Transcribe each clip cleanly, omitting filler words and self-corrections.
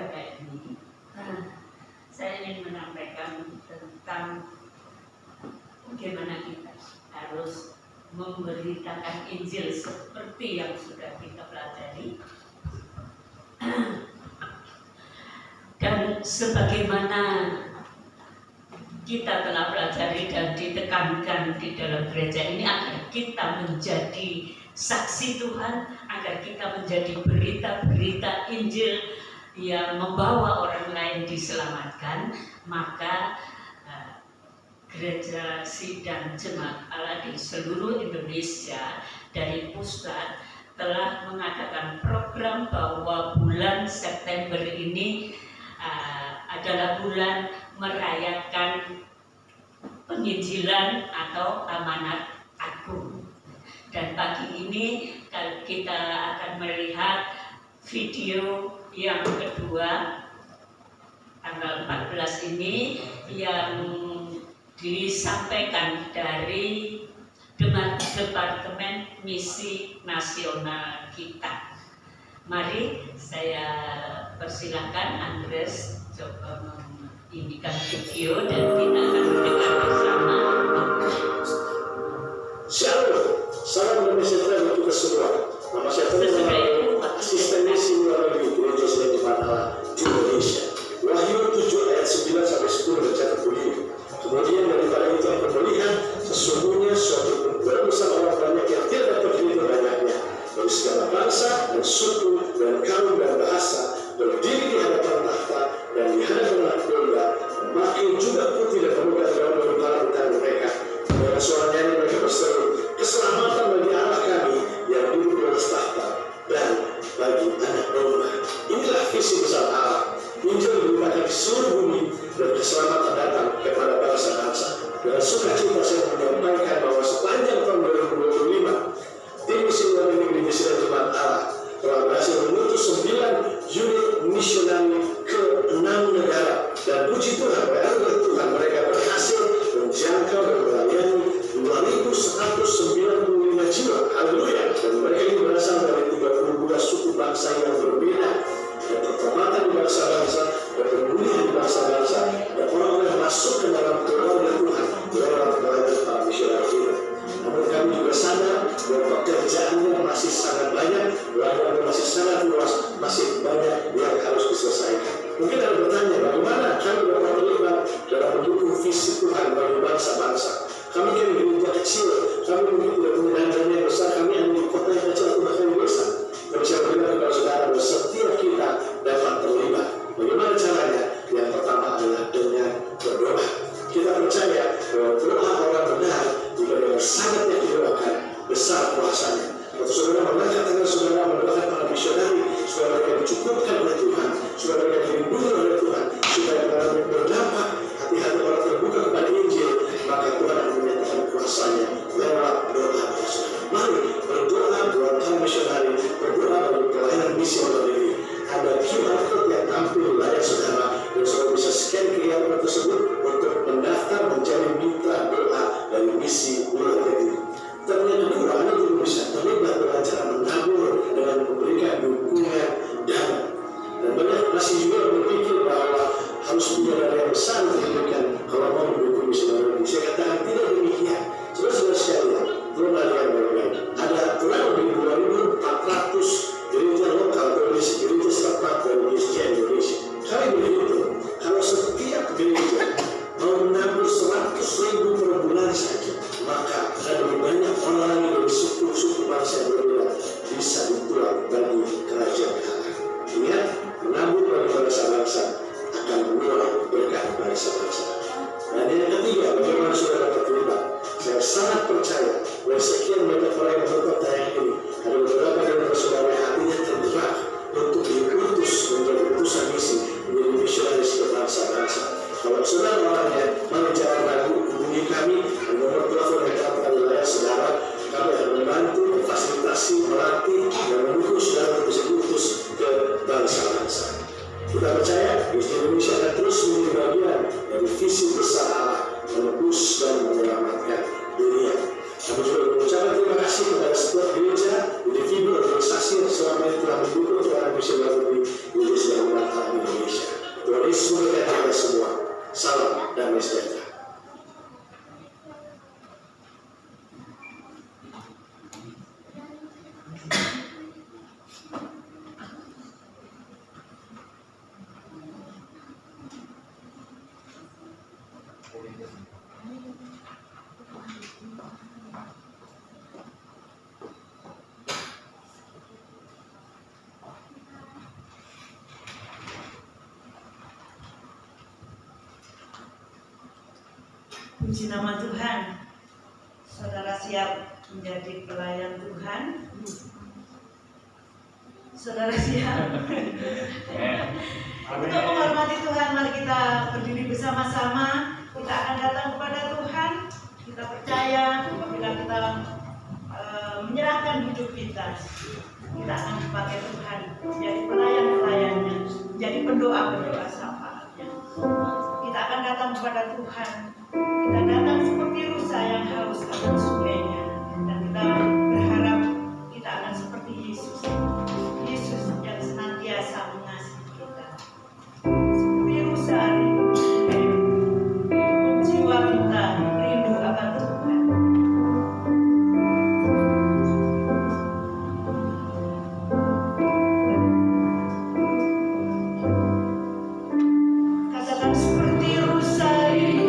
PPNI, saya ingin menyampaikan tentang bagaimana kita harus memberitakan Injil seperti yang sudah kita pelajari, dan sebagaimana kita telah pelajari dan ditekankan di dalam gereja ini, agar kita menjadi saksi Tuhan, agar kita menjadi berita-berita Injil yang membawa orang lain diselamatkan. Maka Gereja Sidang Jemaat Allah di seluruh Indonesia dari pusat telah mengadakan program bahwa bulan September ini adalah bulan merayakan penginjilan atau amanat agung. Dan pagi ini kita akan melihat video yang kedua tanggal 14 ini yang disampaikan dari Departemen Misi Nasional kita. Mari saya persilakan Andres coba mengindikan video dan kita akan mendengar bersama. Shalom, salam Indonesia untuk kita semua. Nama saya Tony, asisten misi luar negeri Gereja Sidang Jemaat Allah di Indonesia. Wahyu 7 ayat 9 sampai 10 mencatat begini. Kemudian daripada itu aku melihat sesungguhnya suatu kumpulan besar orang banyak yang tidak dapat dihitung banyaknya, dari segala bangsa dan suku dan kaum dan bahasa, berdiri di hadapan tahta dan di hadapan Anak Domba, memakai jubah putih dan memegang gaun berbalas di tangan mereka. Dengan suara nyanyi mereka berseru, keselamatan bagi Allah kami yang duduk di atas tahta dan bagi Anak Domba. Inilah visi besar Allah. Injil diberitakan di seluruh bumi dan keselamatan datang kepada bangsa-bangsa. Dengan sukacita saya menyampaikan bahwa sepanjang tahun 2025 tim misi luar negeri Gereja Sidang Jemaat Allah telah berhasil mengutus 9 unit misionari ke 6 negara, dan puji Tuhan, anugerah Tuhan, mereka berhasil menjangkau dan melayani 2.195 jiwa. Haleluya. Dan mereka ini berasal dari 32 suku bangsa yang berbeda. Dan pertobatan di bangsa-bangsa, dan pemulihan di bangsa-bangsa, dan orang-orang masuk ke dalam keluarga Tuhan lewat pelayanan para misionari kita. Namun kami juga sadar bahwa pekerjaannya masih sangat banyak, pelayanannya masih sangat luas, masih banyak yang harus diselesaikan. Mungkin ada bertanya, bagaimana kami dapat terlibat dalam mendukung visi Tuhan bagi bangsa-bangsa? Kami kan gereja kecil, kami mungkin tidak punya dana yang besar, kami hanya di kota yang kecil atau bahkan di desa. Kami bisa berbicara kepada saudara bahwa setiap kita dapat terlibat. Bagaimana caranya? Yang pertama adalah dengan berdoa. Kita percaya bahwa doa orang benar jika dengan sangat yang didoakan besar kuasanya. Waktu saudara mengangkat tangan saudara mendoakan para misionari supaya mereka dicukupkan oleh Tuhan, supaya mereka dilindungi oleh Tuhan, supaya mereka berdampak, hati-hati orang terbuka kepada Injil, maka Tuhan akan menyatakan kuasanya lewat doa. Mari berdoa buat para misionari, berdoa bagi pelayanan misi luar negeri. Ada QR code yang tampil di layar saudara, dan saudara bisa scan QR code tersebut untuk mendaftar menjadi mitra doa dari misi luar negeri. Dan yang kedua, Anda juga bisa terlibat dengan cara menabur dengan memberikan dukungan dana. Dan banyak masih juga berpikir bahwa harus punya dana yang besar untuk diberikan kalau mau mendukung misi luar negeri. Saya katakan tidak demikian. Saudara-saudara sekalian, belum ada yang baik-baik. Ada kurang lebih 2.400 gereja lokal Indonesia, gereja setempat dari Indonesia. Kami berhitung, kalau setiap gereja mau menabur 100.000 per bulan saja, maka ada lebih banyak orang dari suku-suku bangsa yang berbeda bisa dituang bagi kerajaan Allah. Ingat, menabur bagi bangsa-bangsa akan menuai berkat bangsa-bangsa. Dan yang ketiga, bagaimana saudara terlibat? Saya sangat percaya bahwa sekian banyak orang yang menonton tayang ini, ada beberapa dari saudara yang hatinya tergerak untuk diutus menjadi utusan misi, menjadi misionaris ke bangsa-bangsa. Kalau saudara orangnya, mari jangan ragu, hubungi kami, nomor telepon yang dapat di layar saudara. Kami akan membantu, fasilitasi, melatih, dan mendukung saudara untuk bisa diutus ke bangsa-bangsa. Kita percaya Indonesia akan terus menjadi bagian dari visi besar Allah menebus dan menyelamatkan dunia. Kami juga mengucapkan terima kasih kepada setiap gereja, individu, organisasi yang selama ini telah mendukung pelayanan misi luar negeri Gereja Sidang Jemaat Allah di Indonesia. Puji nama Tuhan. Saudara siap menjadi pelayan Tuhan? Saudara siap? Untuk menghormati Tuhan, mari kita berdiri bersama-sama. Kita akan datang kepada Tuhan. Kita percaya apabila kita menyerahkan hidup kita, kita akan dipakai Tuhan menjadi pelayan-pelayannya, menjadi pendoa-pendoa syafaatnya. Kita akan datang kepada Tuhan. Kita datang seperti rusa yang haus akan sungainya, dan kita berharap kita akan seperti Yesus. Yesus yang senantiasa mengasihi kita. Seperti rusa jiwa kita rindu akan Tuhan. Katakan seperti rusa rindu.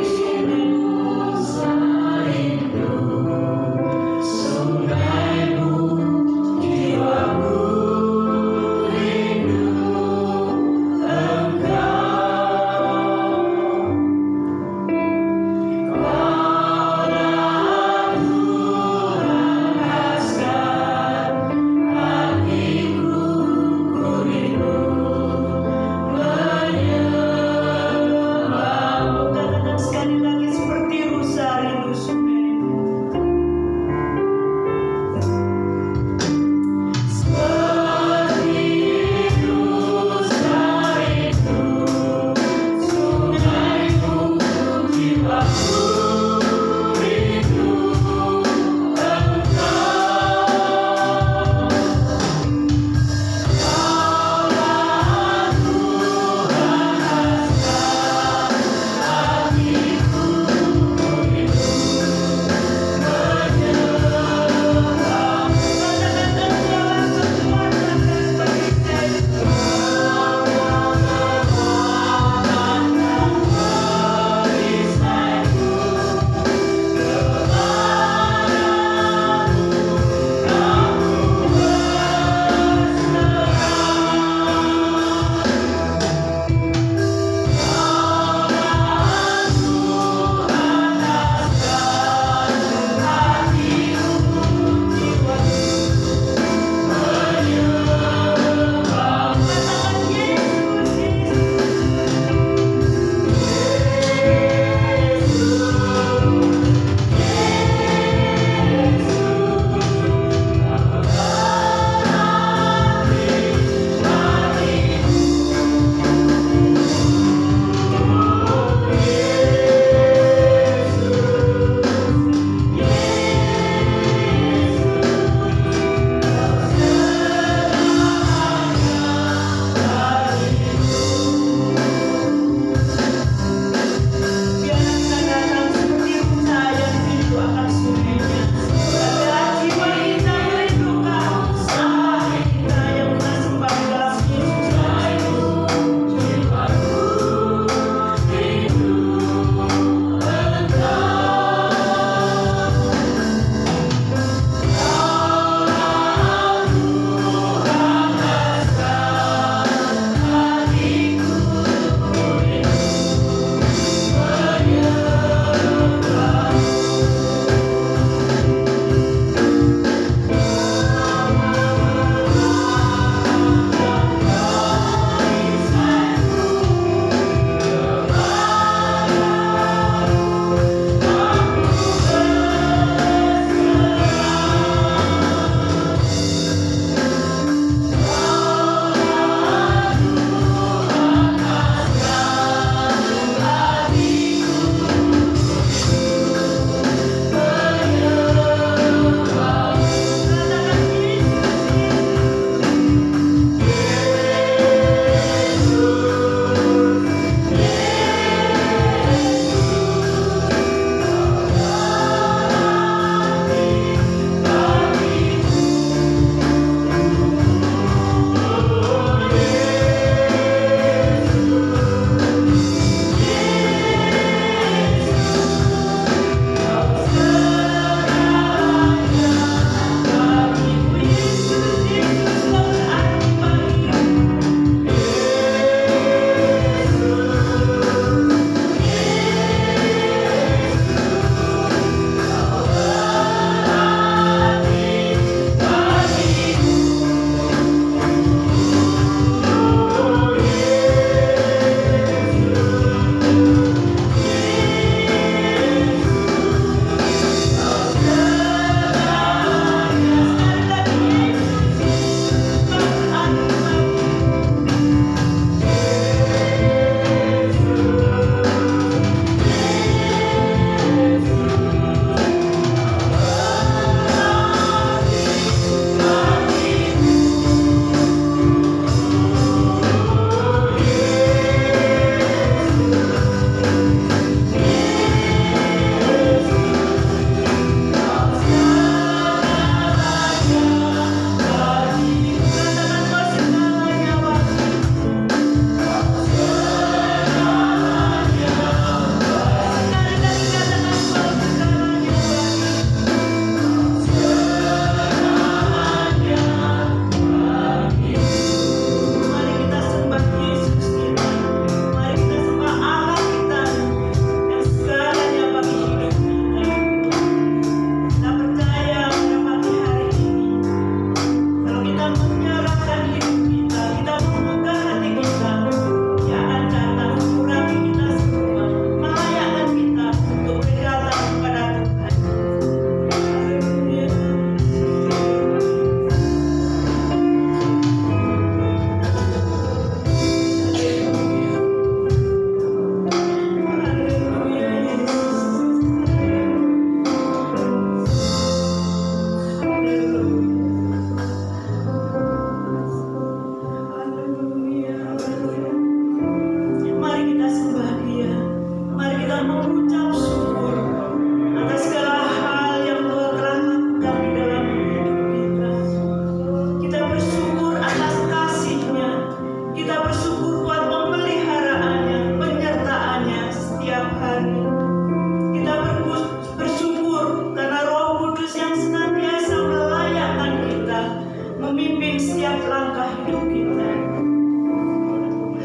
setiap langkah hidup kita.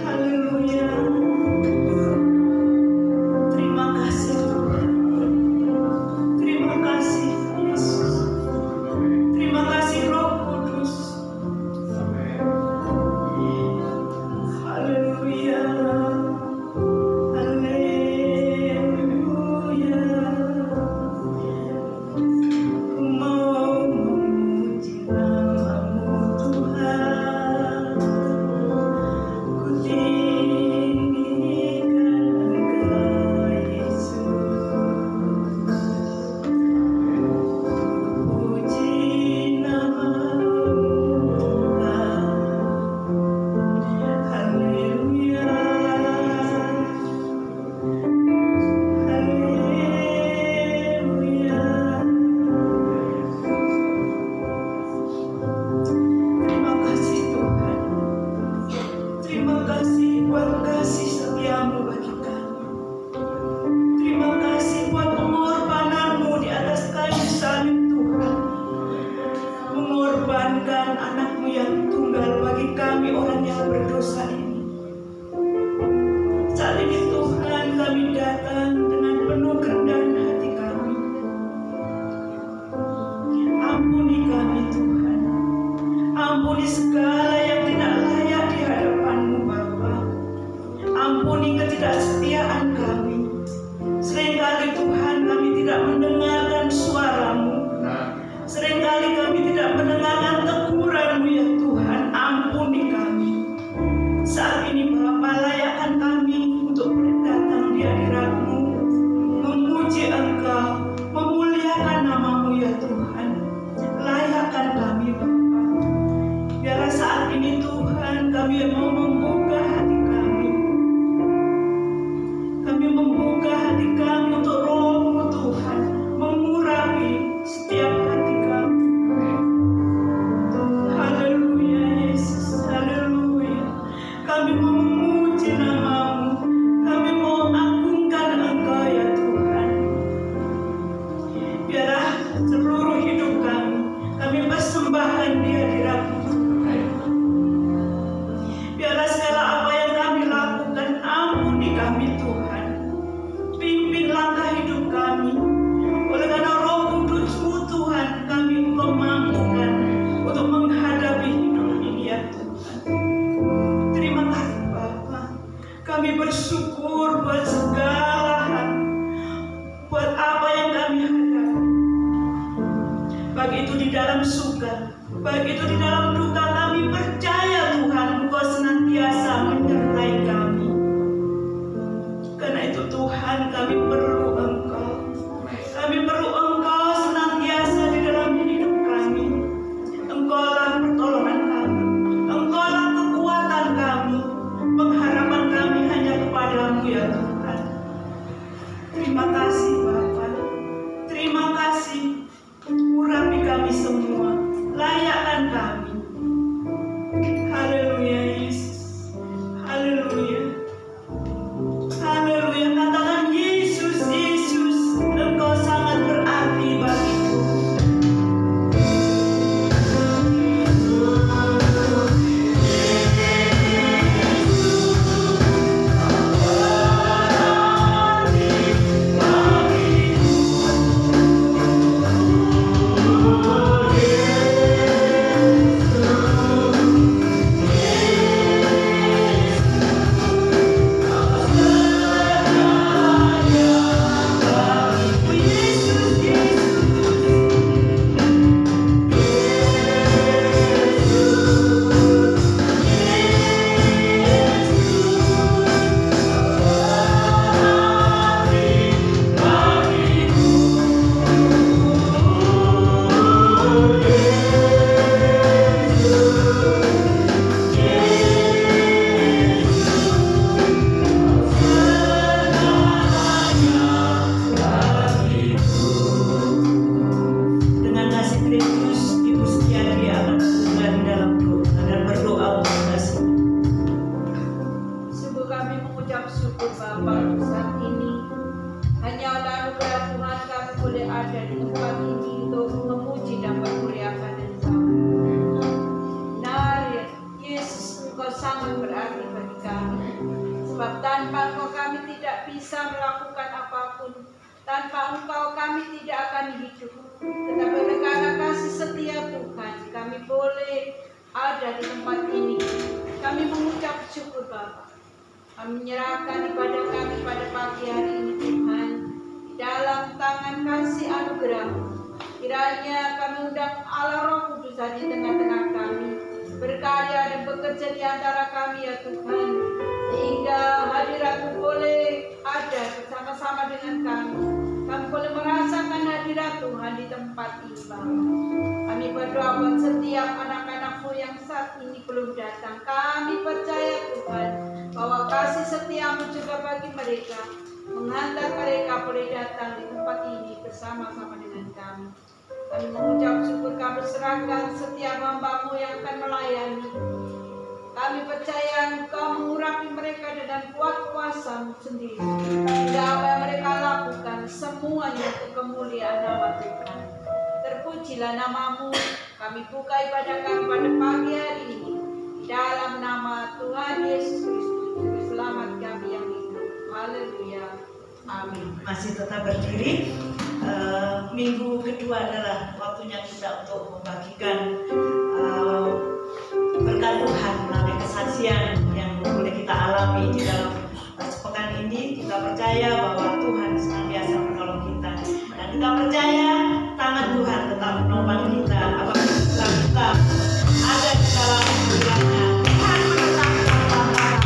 Haleluya. Terima kasih Tuhan. Terima kasih Yesus. Terima kasih Roh Kudus. Haleluya. Haleluya. Ku mau memuji nama-Mu Tuhan. Ku tinggikan Engkau Yesus. Puji nama-Mu Tuhan. Haleluya. Haleluya. Terima kasih Tuhan. Terima kasih buat kasih setia-Mu bagi kami. Terima kasih buat pengorbanan-Mu di atas kayu salib Tuhan. Mengorbankan anak-Mu yang tunggal bagi kami orang yang berdosa ini. Saat ini Tuhan kami datang dengan penuh kerendahan hati kami. Ampuni kami Tuhan. Ampuni segala yang tidak layak di hadapan-Mu Bapa. Ampuni ketidaksetiaan kami. Seringkali Tuhan kami tidak mendengarkan suara-Mu. Seringkali kami tidak mendengarkan teguran-Mu ya Tuhan. Ampuni kami. Saat ini Bapa, layakkan kami untuk datang di hadirat-Mu, memuji Engkau, memuliakan nama-Mu ya Tuhan. Layakkan kami Bapa. Biarlah saat ini Tuhan kami mau membuka hati kami. Kami membuka hati kami untuk Roh-Mu Tuhan, mengurapi setiap hati kami. Haleluya Yesus, haleluya. Kami mau memuji nama-Mu, kami mau agungkan Engkau ya Tuhan. Biarlah seluruh hidup kami persembahkan di hadirat-Mu Tuhan. Biarlah segala apa yang kami lakukan, ampuni kami Tuhan. Pimpin langkah hidup kami. Oleh karena Roh Kudus-Mu Tuhan, kami Engkau mampukan untuk menghadapi hidup ini ya Tuhan. Terima kasih Bapa. Kami bersyukur buat segala hal, buat apa yang kami hadapi. Baik itu di dalam suka, baik itu di dalam duka, kami percaya Tuhan Engkau senantiasa menyertai kami. Karena itu Tuhan kami perlu Engkau. Kami perlu Engkau senantiasa di dalam hidup kami. Engkaulah pertolongan kami. Engkaulah kekuatan kami. Pengharapan kami hanya kepadamu ya Tuhan. Terima kasih Bapa. Terima kasih. Urapi kami semua. Layakkan kami. Kami menyerahkan ibadah kami pada pagi hari ini Tuhan, di dalam tangan kasih anugerah-Mu. Kiranya kami undang Allah Roh Kudus di tengah-tengah kami, berkarya dan bekerja di antara kami ya Tuhan, sehingga hadirat-Mu boleh ada bersama-sama dengan kami. Kami boleh merasakan hadirat Tuhan di tempat ini Bapa. Kami berdoa buat setiap anak-anak-Mu yang saat ini belum datang. Kami percaya Tuhan bahwa kasih setia-Mu juga bagi mereka, menghantar mereka boleh datang di tempat ini bersama-sama dengan kami. Kami mengucap syukur, kami serahkan setiap hamba-Mu yang akan melayani. Kami percaya Engkau mengurapi mereka dengan kuat kuasa-Mu sendiri. Sehingga apa yang mereka lakukan semuanya untuk kemuliaan nama Tuhan. Terpujilah nama-Mu. Kami buka ibadah kami pada pagi hari ini di dalam nama Tuhan Yesus Kristus, Juru Selamat kami yang hidup. Haleluya. Amin. Masih tetap berdiri. Minggu kedua adalah waktunya kita untuk membagikan berkat Tuhan melalui kesaksian yang boleh kita alami di dalam sepekan ini. Kita percaya bahwa Tuhan senantiasa menolong kita, dan kita percaya tangan Tuhan tetap menopang kita apabila kita ada di dalam hidupnya. Tuhan menetapkan langkah-langkah.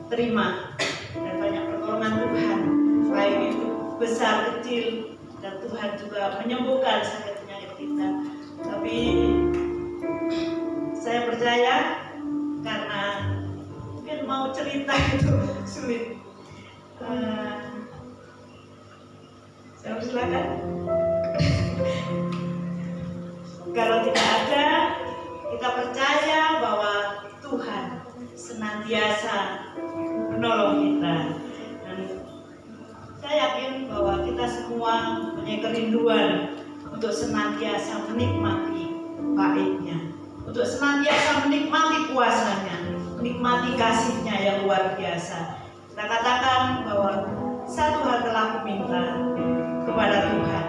terima dan banyak pertolongan Tuhan, baik itu besar kecil, dan Tuhan juga menyembuhkan sakit penyakit kita. Tapi saya percaya karena mungkin mau cerita perintah itu sulit. Saya silakan. Kalau tidak ada, kita percaya bahwa Tuhan senantiasa menolong kita. Dan saya yakin bahwa kita semua punya kerinduan untuk senantiasa menikmati baiknya, untuk senantiasa menikmati kuasanya, menikmati kasihnya yang luar biasa. Kita katakan bahwa satu hal telah kuminta kepada Tuhan.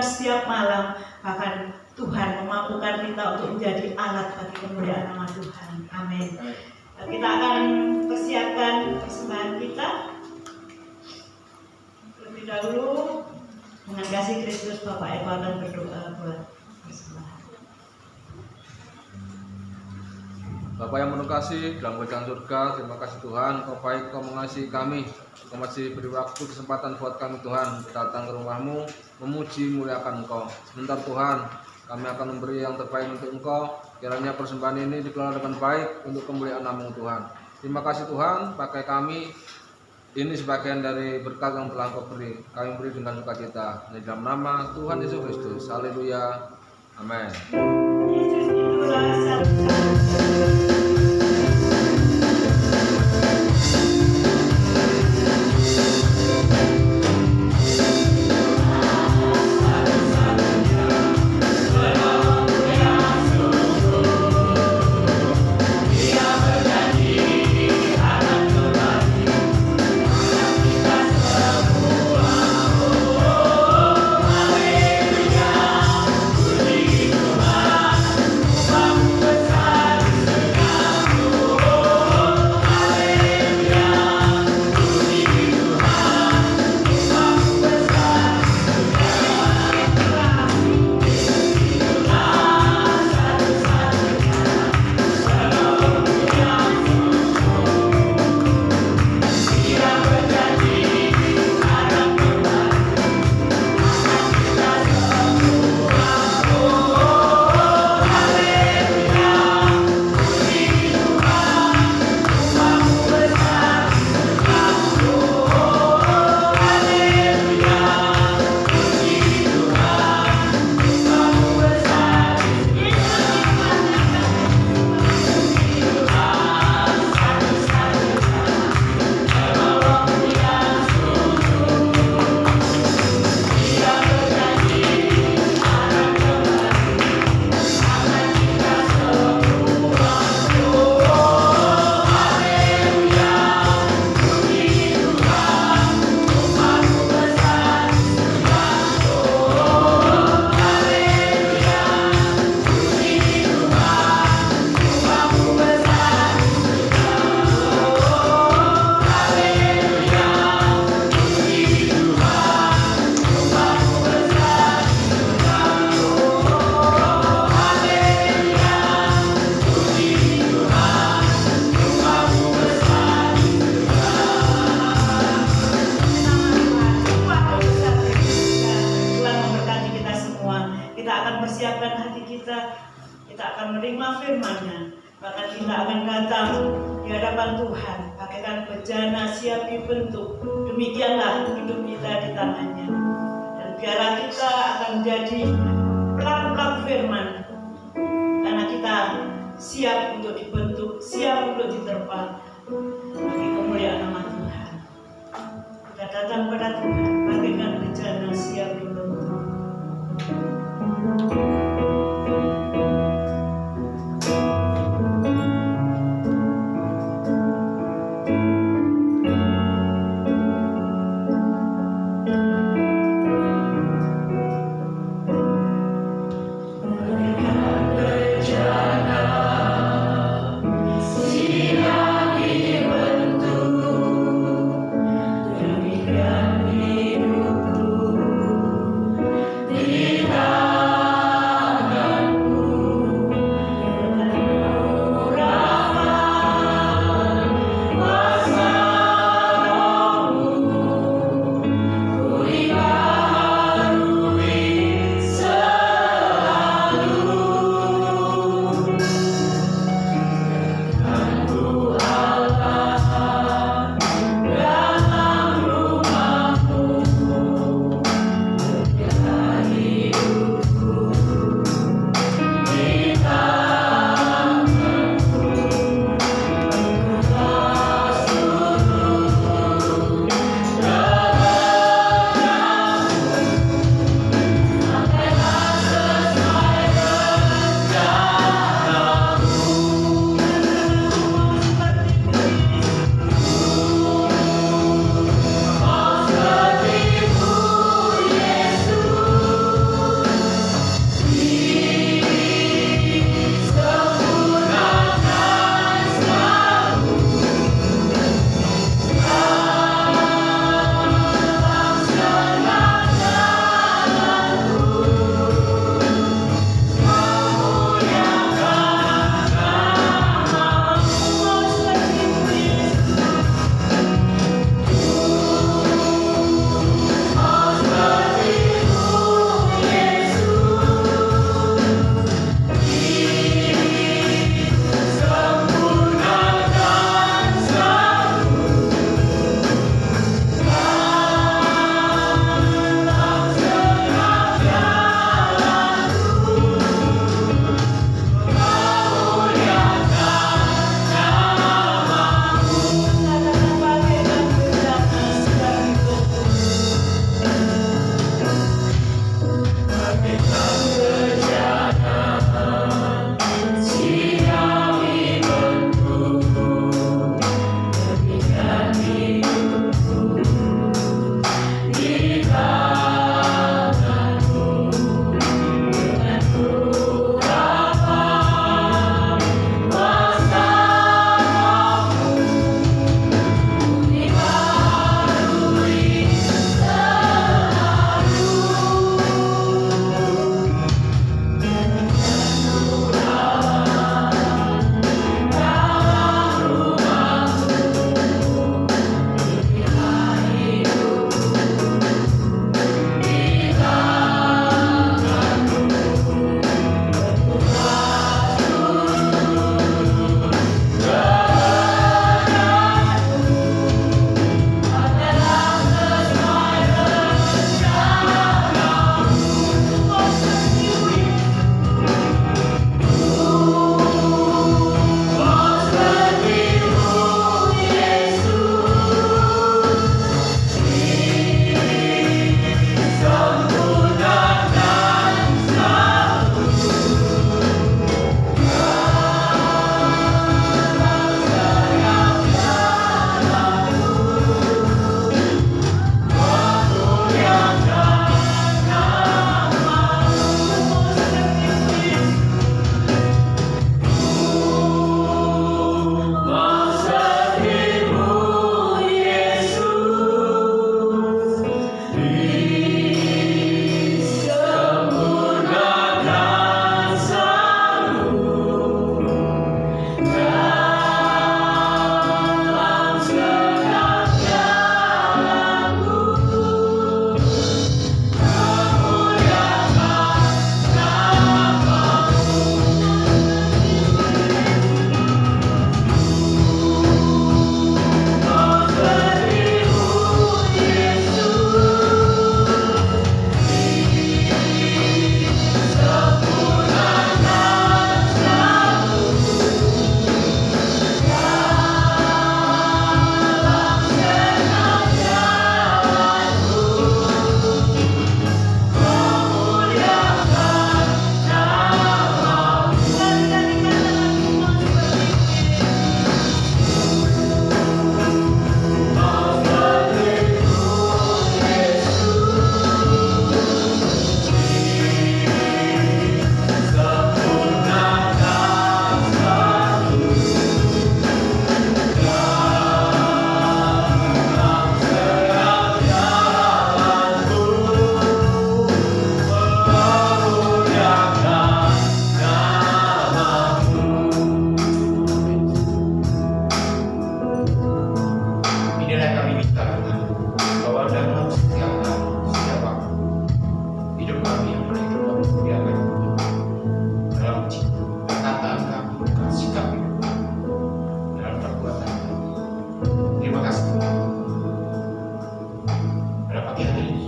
Setiap malam, bahkan Tuhan memampukan kita untuk menjadi alat bagi kemuliaan nama Tuhan. Amin. Kita akan persiapkan persembahan kita. Terlebih dahulu dengan kasih Kristus Bapak Eko akan berdoa buat persembahan. Bapa yang penuh kasih dalam kerajaan surga, terima kasih Tuhan, Kau baik, Kau mengasihi kami. Kau masih beri waktu kesempatan buat kami Tuhan datang ke rumah-Mu, memuji muliakan Engkau. Sebentar Tuhan, kami akan memberi yang terbaik untuk Engkau. Kiranya persembahan ini dikelola dengan baik untuk kemuliaan nama-Mu Tuhan. Terima kasih Tuhan, pakai kami. Ini sebagian dari berkat yang telah Kau beri. Kami beri dengan sukacita. Di dalam nama Tuhan Yesus Kristus. Haleluya. Amin. Yesus itulah satu-satunya. Haleluya, puji Tuhan. kita akan menerima firman-Nya. Bahkan kita akan datang di hadapan Tuhan, bagaikan bejana siap dibentuk. Demikianlah hidup kita di tangan-Nya. Dan biarlah kita akan menjadi pelaku-pelaku firman, karena kita siap untuk dibentuk, siap untuk diterpa bagi kemuliaan nama Tuhan. Kita datang pada Tuhan bagaikan bejana siap dibentuk. Hidupku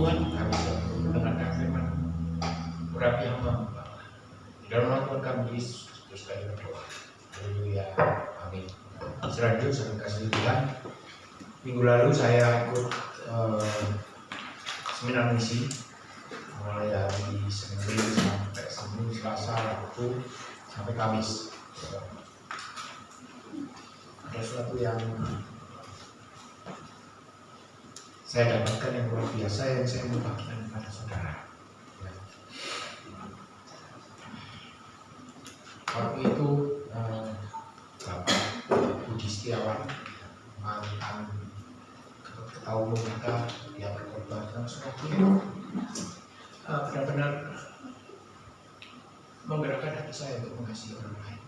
Tuhan, kami mendengarkan firman urapi hamba. Di dalam nama Tuhan kami Yesus Kristus kami berdoa. Haleluya. Amin. Selanjutnya saya kasih Tuhan. Minggu lalu saya ikut seminar misi mulai dari Senin sampai Senin, Selasa, Rabu sampai Kamis. Ada sesuatu yang saya dapatkan yang luar biasa yang saya mau bagikan kepada saudara. Waktu itu Bapak Budi Setiawan, mantan ketua umum kita, dia berkorban dan sebagainya, benar-benar menggerakkan hati saya untuk mengasihi orang lain,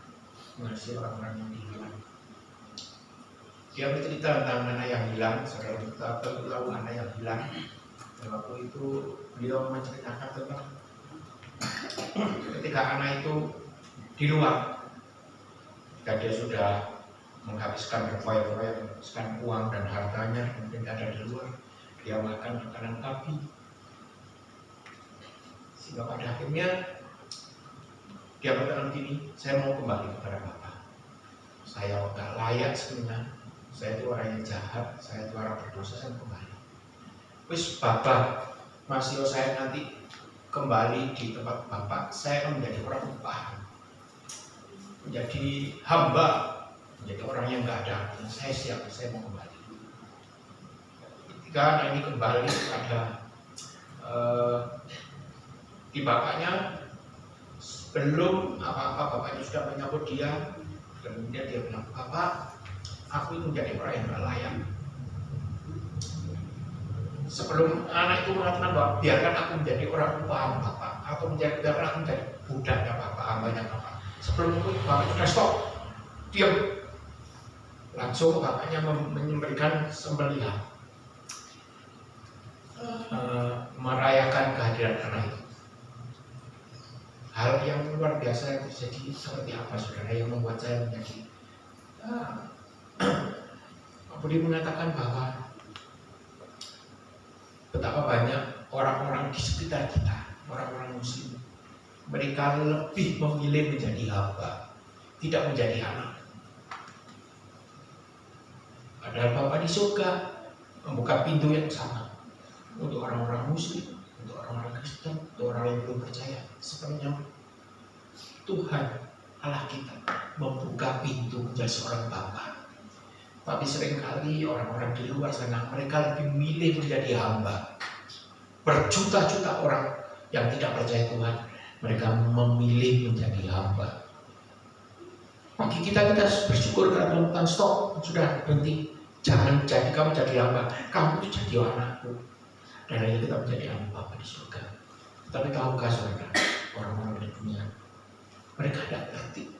mengasihi orang-orang yang di luar. Dia bercerita tentang anak yang hilang, saudara kita tahu anak yang hilang. Dan waktu itu beliau menceritakan tentang ketika anak itu di luar, ketika dia sudah menghabiskan berfoya-foya, menghabiskan uang dan hartanya, mungkin ada di luar, dia makan makanan babi. Sehingga pada akhirnya dia berkata begini, saya mau kembali kepada Bapak. Saya nggak layak sebenarnya. Saya itu orang yang jahat, saya itu orang berdosa, saya kembali. Wis Bapak, masih saya nanti kembali di tempat Bapak, saya akan menjadi orang upah, menjadi hamba, menjadi orang yang nggak ada. Saya siap, saya mau kembali. Ketika anak ini kembali pada di bapaknya, belum apa-apa bapaknya sudah menyambut dia, kemudian dia bilang, Bapak, aku itu menjadi orang yang gak layak. Sebelum anak itu mengatakan bahwa biarkan aku menjadi orang upahan Bapak, atau biarkan aku menjadi budaknya Bapak, hambanya Bapak. Sebelum itu Bapak sudah stop, diam. Langsung bapaknya memberikan sembelihan, merayakan kehadiran anak itu. Hal yang luar biasa yang terjadi seperti apa saudara yang membuat saya menjadi Budi mengatakan bahwa betapa banyak orang-orang di sekitar kita, orang-orang muslim, mereka lebih memilih menjadi hamba, tidak menjadi anak. Padahal Bapa di surga membuka pintu yang sama untuk orang-orang muslim, untuk orang-orang Kristen, untuk orang yang belum percaya. Sebenarnya Tuhan Allah kita membuka pintu menjadi seorang Bapa. Tapi seringkali orang-orang di luar sana mereka lebih memilih menjadi hamba. Berjuta-juta orang yang tidak percaya Tuhan, mereka memilih menjadi hamba. Bagi kita bersyukur karena Tuhan stop, sudah berhenti. Jangan jadi kamu jadi hamba, kamu itu jadi anakku. Dan akhirnya kita menjadi anak Bapa di surga. Tapi tahukah saudara, orang-orang di dunia, mereka tidak ngerti.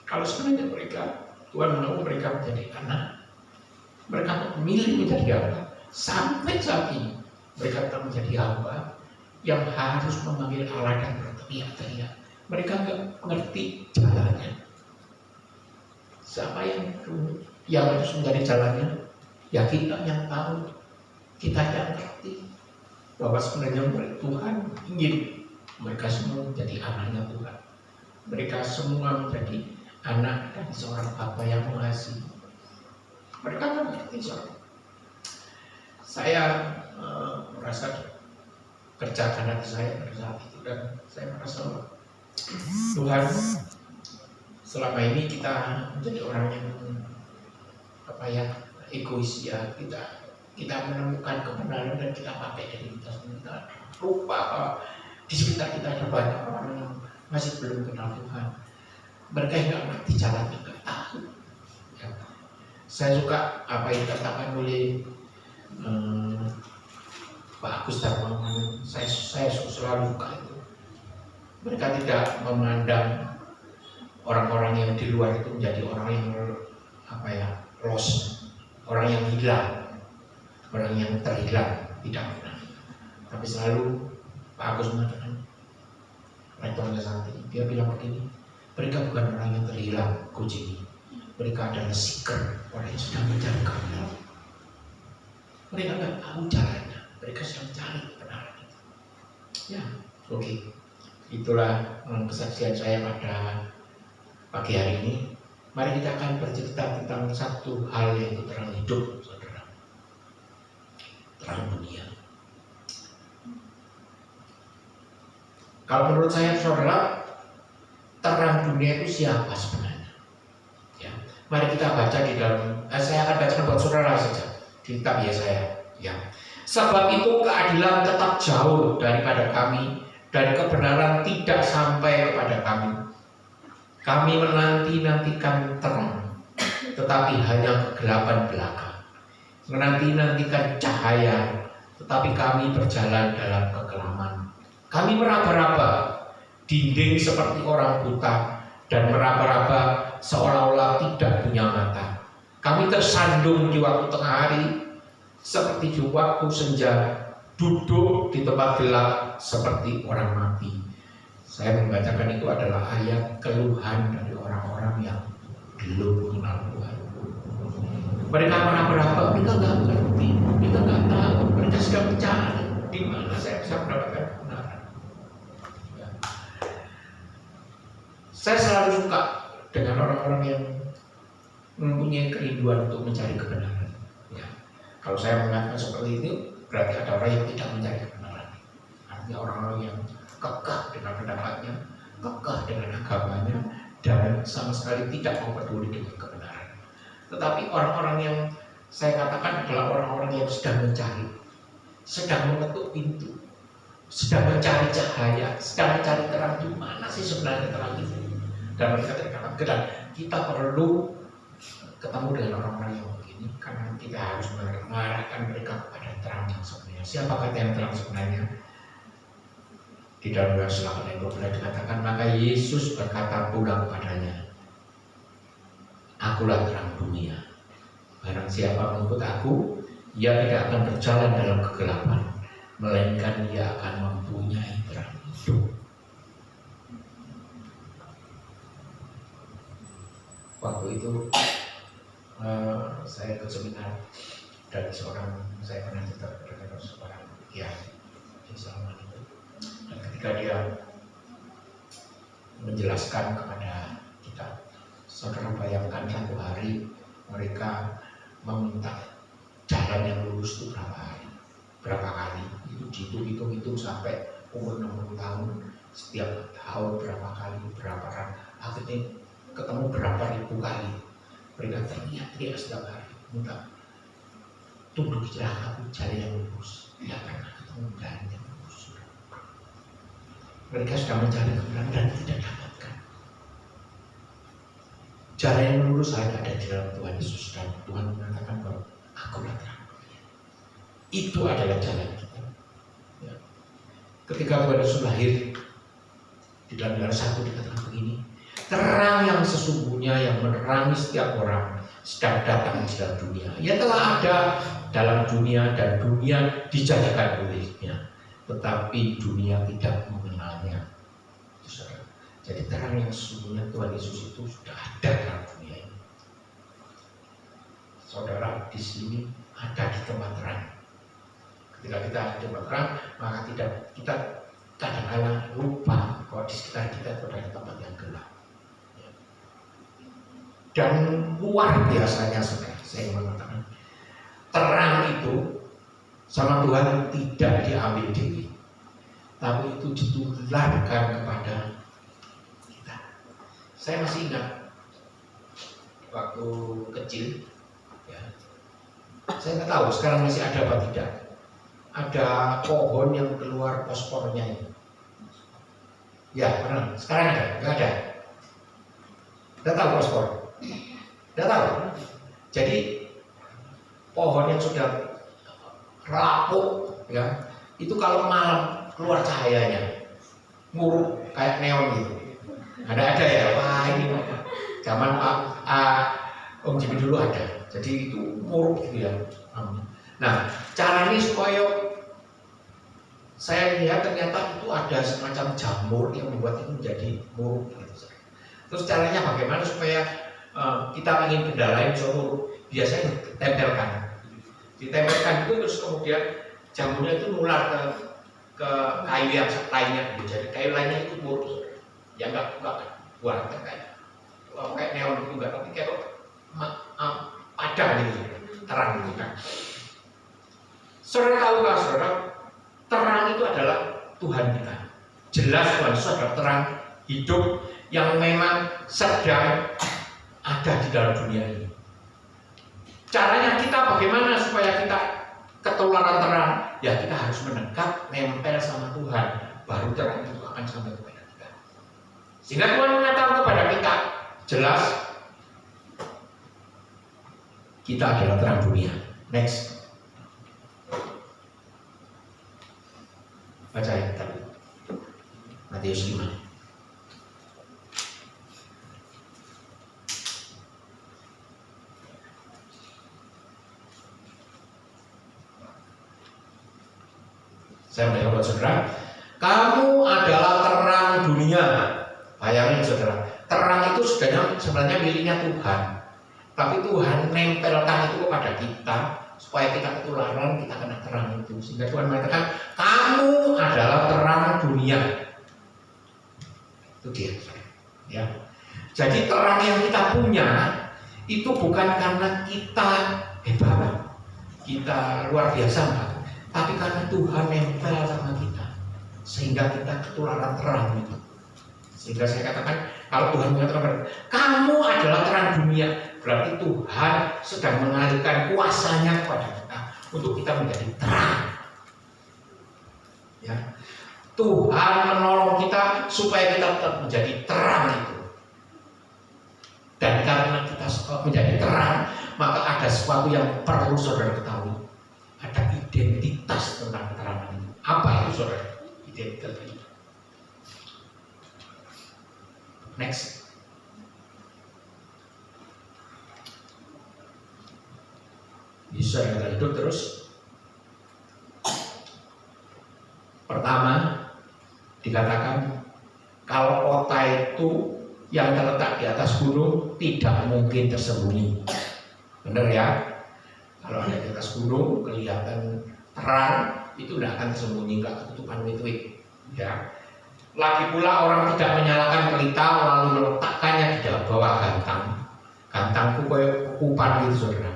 Kalau sebenarnya mereka, Tuhan mau mereka menjadi anak, mereka memilih menjadi hamba. Sampai saat ini, mereka tetap menjadi hamba yang harus memanggil Allah dan berteriak-teriak. Mereka nggak mengerti jalannya. Siapa yang harus menjadi jalannya? Ya kita yang tahu, kita yang ngerti bahwa sebenarnya Tuhan ingin mereka semua menjadi anaknya Tuhan. Mereka semua menjadi anak dan seorang Bapa yang mengasihi. Mereka kan mengerti soal. Saya merasa kerjakan hati saya pada saat itu dan saya merasa Tuhan selama ini kita menjadi orang yang egois ya, kita menemukan kebenaran dan kita pakai dari kita sendiri. Lupa di sekitar kita ada banyak orang yang masih belum kenal Tuhan. Mereka nggak ngerti jalan, nggak tahu. Ya. Saya suka apa yang dikatakan oleh Pak Agus Darmawan. Saya selalu suka itu. Mereka tidak memandang orang-orang yang di luar itu menjadi orang yang lost, orang yang hilang, orang yang terhilang, tidak pernah. Tapi selalu Pak Agus mengatakan, rektornya Santi, dia bilang begini, mereka bukan orang yang terhilang, kucing. Mereka adalah seeker, orang yang sudah mencari kebenaran. Mereka nggak tahu caranya, mereka sedang cari kebenaran itu. Ya, oke. Itulah kesaksian saya pada pagi hari ini. Mari kita akan bercerita tentang satu hal yaitu terang hidup, saudara. Terang dunia. Kalau menurut saya, saudara, terang dunia itu siapa sebenarnya? Ya, mari kita baca di dalam. Saya akan bacakan buat saudara saja di kitab Yesaya. Ya, sebab itu keadilan tetap jauh daripada kami dan kebenaran tidak sampai kepada kami. Kami menanti-nantikan terang, tetapi hanya kegelapan belaka. Menanti-nantikan cahaya, tetapi kami berjalan dalam kegelapan. Kami meraba-raba dinding seperti orang buta dan meraba-raba seolah-olah tidak punya mata. Kami tersandung di waktu tengah hari seperti di waktu senja, duduk di tempat gelap seperti orang mati. Saya membacakan itu adalah ayat keluhan dari orang-orang yang belum mengenal Tuhan. Mereka meraba-raba, mereka nggak ngerti, mereka nggak tahu, mereka sedang mencari di mana saya bisa mendapatkan kebenaran. Ya. Saya selalu suka dengan orang-orang yang mempunyai kerinduan untuk mencari kebenaran. Ya. Kalau saya mengatakan seperti itu, berarti ada orang yang tidak mencari kebenaran. Artinya orang-orang yang kekeh dengan pendapatnya, kekeh dengan agamanya, dan sama sekali tidak mau peduli dengan kebenaran. Tetapi orang-orang yang saya katakan adalah orang-orang yang sedang mencari, sedang mengetuk pintu, sedang mencari cahaya, sedang mencari terang. Di mana sih sebenarnya terang itu? Dan mereka terkatakan kita perlu ketemu dengan orang-orang yang begini, karena kita harus mengarahkan mereka kepada terang yang sebenarnya. Siapakah yang terang sebenarnya? Di dalam Yohanes 8 ayat 12 dikatakan, maka Yesus berkata pula kepadanya, akulah terang dunia. Barang siapa mengikut aku, ia tidak akan berjalan dalam kegelapan, melainkan ia akan mempunyai terang hidup. Waktu itu saya ikut seminar dari seorang, saya pernah cerita dengan seorang kiai di Salman itu. Dan ketika dia menjelaskan kepada kita, saudara bayangkan satu hari mereka meminta jalan yang lurus itu berapa kali, itu dihitung sampai umur 60 tahun, setiap tahun berapa kali, berapa orang, akhirnya ketemu berapa ribu kali. Mereka teriak setiap hari, minta tunduk jalan yang lurus, tidak pernah ketemu jalan yang lurus. Mereka sudah mencari kebenaran dan tidak dapatkan. Jalan yang lurus hanya ada di dalam Tuhan Yesus, dan Tuhan mengatakan bahwa akulah terang. Itu adalah jalan kita. Ya. Ketika Tuhan Yesus lahir, di dalam Yohanes 1 dikatakan begini, terang yang sesungguhnya yang menerangi setiap orang sedang datang di dalam dunia. Ia telah ada dalam dunia dan dunia dijadikan olehnya, tetapi dunia tidak mengenalnya. Jadi terang yang sesungguhnya Tuhan Yesus itu sudah ada dalam dunia ini. Saudara di sini ada di tempat terang. Ketika kita ada di tempat terang, maka kita kadang-kadang lupa bahwa di sekitar kita itu ada tempat yang gelap. Dan luar biasanya saya mengatakan, terang itu sama Tuhan tidak diambil diri, tapi itu ditularkan kepada kita. Saya masih ingat waktu kecil, ya, saya nggak tahu sekarang masih ada apa tidak. Ada pohon yang keluar fosfornya ini. Ya, benar. Sekarang ada? Nggak ada. Nggak tahu fosfor? Nggak tahu. Jadi pohon yang sudah lapuk, ya, itu kalau malam keluar cahayanya, muruk kayak neon gitu. Ada ya? Wah, ini zaman Om Jimmy dulu ada. Jadi itu muruk gitu ya. Nah, caranya supaya saya lihat ternyata itu ada semacam jamur yang membuat itu menjadi muruk gitu. Terus caranya bagaimana supaya kita ingin benda lain suatu biasanya ditempelkan dioleskan itu, terus kemudian jamurnya itu nular ke kayu yang lainnya. Jadi kayu lainnya itu buruk, ya nggak buat kayak neon itu enggak, tapi kayak padam gitu, terang gitu kan. Saudara tahu kan, saudara, terang itu adalah Tuhan kita. Jelas Tuhan Yesus adalah terang hidup yang memang sedang ada di dalam dunia ini. Caranya kita bagaimana supaya kita ketularan terang? Ya kita harus mendekat, nempel sama Tuhan, baru terang itu akan sampai kepada kita. Sehingga Tuhan mengatakan kepada kita, jelas kita adalah terang dunia. Next. Baca ayat tadi. Matius 5. Saya menjawab buat saudara, kamu adalah terang dunia. Bayangin saudara, terang itu sebenarnya miliknya Tuhan, tapi Tuhan nempelkan itu kepada kita supaya kita ketularan, kita kena terang itu. Sehingga Tuhan mengatakan, kamu adalah terang dunia. Itu dia, ya. Jadi terang yang kita punya itu bukan karena kita hebat, kita luar biasa, enggak. Tapi karena Tuhan nempel sama kita, sehingga kita ketularan terang itu. Sehingga saya katakan, kalau Tuhan mengatakan, kamu adalah terang dunia, berarti Tuhan sedang mengalirkan kuasanya kepada kita untuk kita menjadi terang. Ya. Tuhan menolong kita supaya kita tetap menjadi terang itu. Dan karena kita menjadi terang, maka ada sesuatu yang perlu saudara ketahui. Ada identitas tentang keterangan itu. Apa itu saudara? Identitas itu. Next. Bisa kita hidup terus. Pertama, dikatakan kalau kota itu yang terletak di atas gunung tidak mungkin tersembunyi. Benar ya? Kalau ada di atas gunung kelihatan terang, itu tidak akan tersembunyi, nggak ketutupan wit-wit. Ya. Lagi pula orang tidak menyalakan pelita lalu meletakkannya di dalam bawah gantang. Gantang kukupan gitu saudara.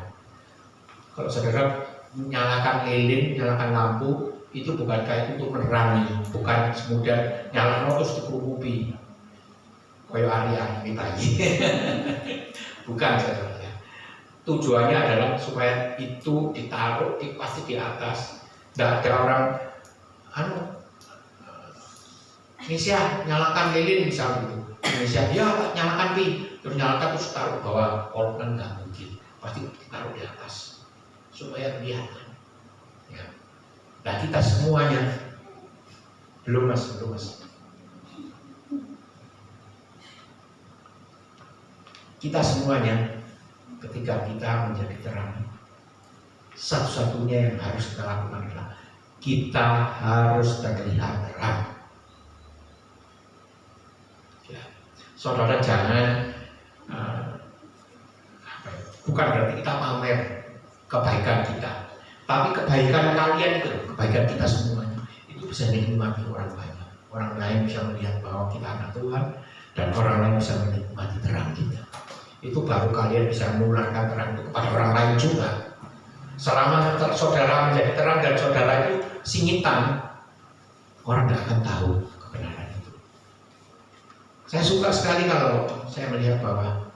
Kalau saudara menyalakan lilin, nyalakan lampu, itu bukan kayak untuk menerangi, bukan kemudian nyalakan terus dikurupi. Koyo Arya kita lagi. Bukan saudara. Tujuannya adalah supaya itu ditaruh pasti di atas. Tidak ada orang Indonesia nyalakan lilin misalnya gitu. Indonesia ya nyalakan pi, terus nyalakan terus taruh bawah kolom, kan nggak mungkin. Pasti ditaruh di atas supaya kelihatan. Ya. Nah kita semuanya belum mas. Kita semuanya ketika kita menjadi terang, satu-satunya yang harus kita lakukan adalah kita harus terlihat terang. Ya. Saudara jangan, bukan berarti kita pamer kebaikan kita, tapi kebaikan kalian itu, kebaikan kita semuanya, itu bisa dinikmati orang banyak. Orang lain bisa melihat bahwa kita anak Tuhan, dan orang lain bisa menikmati terang kita. Itu baru kalian bisa menularkan terang itu kepada orang lain juga. Selama saudara menjadi terang dan saudara itu singitan, orang tidak akan tahu kebenaran itu. Saya suka sekali kalau saya melihat bahwa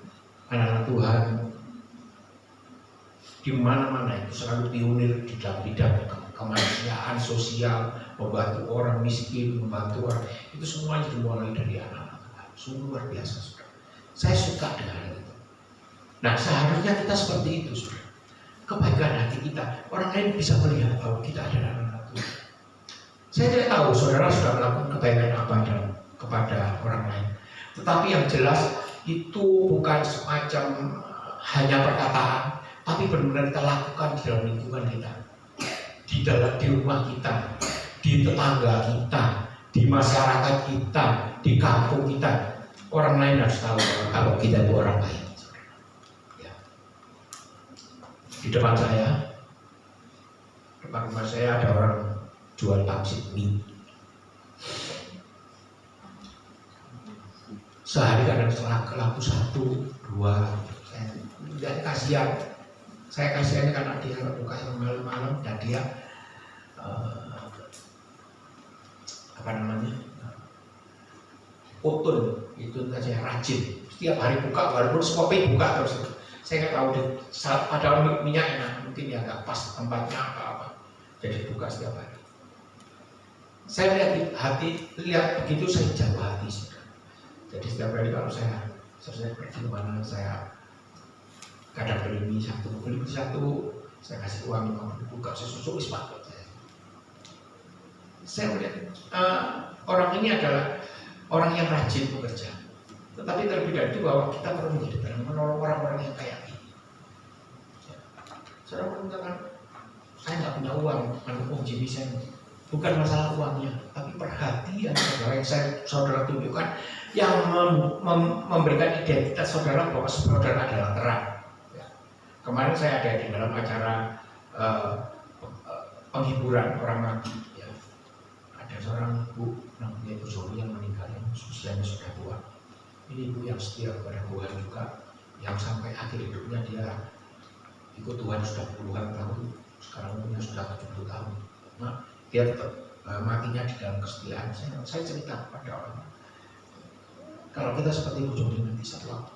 anak-anak Tuhan di mana-mana itu selalu pionir di dalam bidang kemanusiaan, sosial, membantu orang miskin, membantu orang, itu semuanya dimulai dari anak-anak Tuhan. Sungguh luar biasa, saudara. Saya suka dengan itu. Nah seharusnya kita seperti itu, saudara. Kebaikan hati kita, orang lain bisa melihat bahwa kita adalah anak Tuhan. Saya tidak tahu saudara sudah melakukan kebaikan apa kepada orang lain, tetapi yang jelas itu bukan semacam hanya perkataan, tapi benar-benar kita lakukan di dalam lingkungan kita, di rumah kita, di tetangga kita, di masyarakat kita, di kampung kita. Orang lain harus tahu kalau kita itu orang baik. Di depan saya saya ada orang jual pangsit mie. Sehari kadang laku 1, 2. Saya kasihan. Saya kasihan karena dia buka malam-malam dan dia utun itu saja rajin. Setiap hari buka, walaupun kopi buka terus. Saya nggak tahu deh. Padahal minyak enak, mungkin ya nggak pas tempatnya apa. Jadi buka setiap hari. Saya lihat begitu saya jatuh hati. Jadi setiap kali kalau saya pergi kemana, saya kadang beli mie 1, saya kasih uang 50, kasih susu sepatu. Saya melihat orang ini adalah orang yang rajin bekerja. Tetapi terlebih dari itu bahwa kita perlu menjadi menolong orang-orang yang kayak ini. Saudara mengatakan, saya nggak punya uang, mendukung Jimmy saya. Bukan masalah uangnya, tapi perhatian saudara yang saudara tunjukkan yang memberikan identitas saudara bahwa saudara adalah terang. Ya. Kemarin saya ada di dalam acara penghiburan orang mati. Ya. Ada seorang ibu namanya Ibu Zoli yang meninggal, yang usianya sudah tua. Ini ibu yang setia kepada Tuhan juga, yang sampai akhir hidupnya dia ikut Tuhan sudah puluhan tahun, sekarang umurnya sudah 70 tahun. Nah, dia tetap matinya di dalam kesetiaan. Saya cerita kepada orang, kalau kita seperti Bu Joni nanti satu waktu,